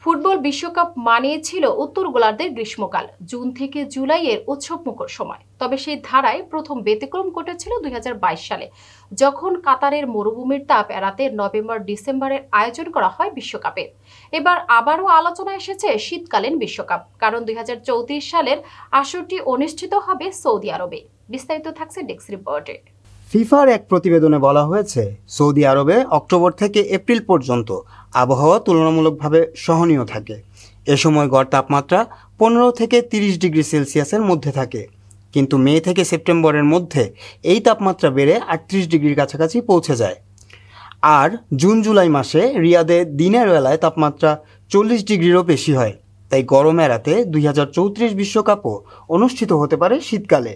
Football বিশ্বকাপ মানেই ছিল উত্তর গোলার্ধের গ্রীষ্মকাল, জুন থেকে জুলাইয়ের উৎসবমুখর সময়। তবে সেই ধারায় প্রথম ব্যতিক্রম ঘটেছিল ২০২২ সালে, যখন কাতারের মরুভূমির তাপ এড়াতে নভেম্বর ডিসেম্বরের আয়োজন করা হয় বিশ্বকাপের। এবার আবারও আলোচনা এসেছে শীতকালীন বিশ্বকাপ, কারণ ২০৩৪ সালের আসরটি অনুষ্ঠিত হবে সৌদি আরবে। বিস্তারিত থাকছে ডেস্ক রিপোর্টে। ফিফার এক প্রতিবেদনে বলা হয়েছে, সৌদি আরবে অক্টোবর থেকে এপ্রিল পর্যন্ত আবহাওয়া তুলনামূলকভাবে সহনীয় থাকে। এ সময় গড় তাপমাত্রা 15 থেকে 30 ডিগ্রি সেলসিয়াসের মধ্যে থাকে, কিন্তু মে থেকে সেপ্টেম্বরের মধ্যে এই তাপমাত্রা বেড়ে 38 ডিগ্রির কাছাকাছি পৌঁছে যায়। আর জুন জুলাই মাসে রিয়াদে দিনের বেলায় তাপমাত্রা 40 ডিগ্রিরও বেশি হয়। তাই গরম এড়াতে 2034 বিশ্বকাপও অনুষ্ঠিত হতে পারে শীতকালে।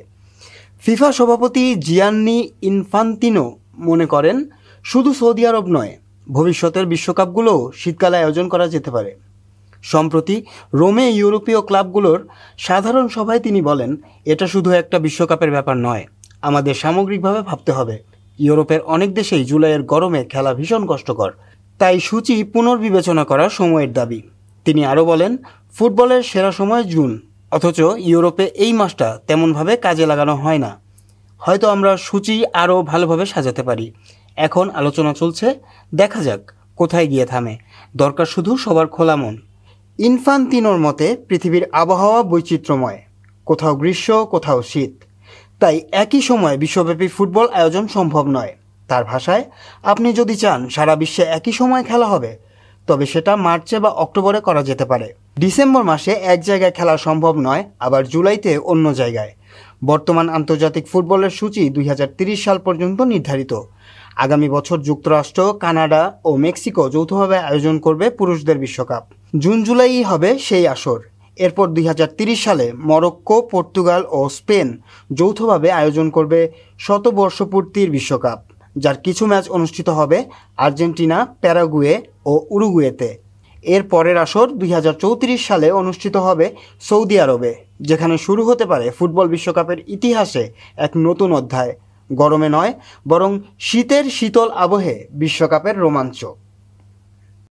ফিফা সভাপতি জিয়ান্নি ইনফান্তিনো মনে করেন, শুধু সৌদি আরব নয়, ভবিষ্যতের বিশ্বকাপগুলোও শীতকালে আয়োজন করা যেতে পারে। সম্প্রতি রোমে ইউরোপীয় ক্লাবগুলোর সাধারণ সভায় তিনি বলেন, এটা শুধু একটা বিশ্বকাপের ব্যাপার নয়, আমাদের সামগ্রিকভাবে ভাবতে হবে। ইউরোপের অনেক দেশেই জুলাইয়ের গরমে খেলা ভীষণ কষ্টকর, তাই সূচি পুনর্বিবেচনা করার সময়ের দাবি। তিনি আরও বলেন, ফুটবলের সেরা সময় জুন, অথচ ইউরোপে এই মাসটা তেমনভাবে কাজে লাগানো হয় না। হয়তো আমরা সূচি আরও ভালোভাবে সাজাতে পারি। এখন আলোচনা চলছে, দেখা যাক কোথায় গিয়ে থামে। দরকার শুধু সবার খোলা মন। ইনফান্তিনোর মতে পৃথিবীর আবহাওয়া বৈচিত্র্যময়, কোথাও গ্রীষ্ম, কোথাও শীত। তাই একই সময়ে বিশ্বব্যাপী ফুটবল আয়োজন সম্ভব নয়। তার ভাষায়, আপনি যদি চান সারা বিশ্বে একই সময় খেলা হবে, তবে সেটা মার্চে বা অক্টোবরে করা যেতে পারে। ডিসেম্বর মাসে এক জায়গায় খেলা সম্ভব নয়, আবার জুলাইতে অন্য জায়গায়। বর্তমান আন্তর্জাতিক ফুটবলের সূচি 2030 সাল পর্যন্ত নির্ধারিত। আগামী বছর যুক্তরাষ্ট্র, কানাডা ও মেক্সিকো যৌথভাবে আয়োজন করবে পুরুষদের বিশ্বকাপ। জুন জুলাই হবে সেই আসর। এরপর 2030 সালে মরক্কো, পর্তুগাল ও স্পেন যৌথভাবে আয়োজন করবে শতবর্ষপূর্তির বিশ্বকাপ, যার কিছু ম্যাচ অনুষ্ঠিত হবে আর্জেন্টিনা, প্যারাগুয়ে ও উরুগুয়েতে। এর পরের আসর 2034 সালে অনুষ্ঠিত হবে সৌদি আরবে, যেখানে শুরু হতে পারে ফুটবল বিশ্বকাপের ইতিহাসে এক নতুন অধ্যায়। গরমে নয়, বরং শীতের শীতল আবহে বিশ্বকাপের রোমাঞ্চ।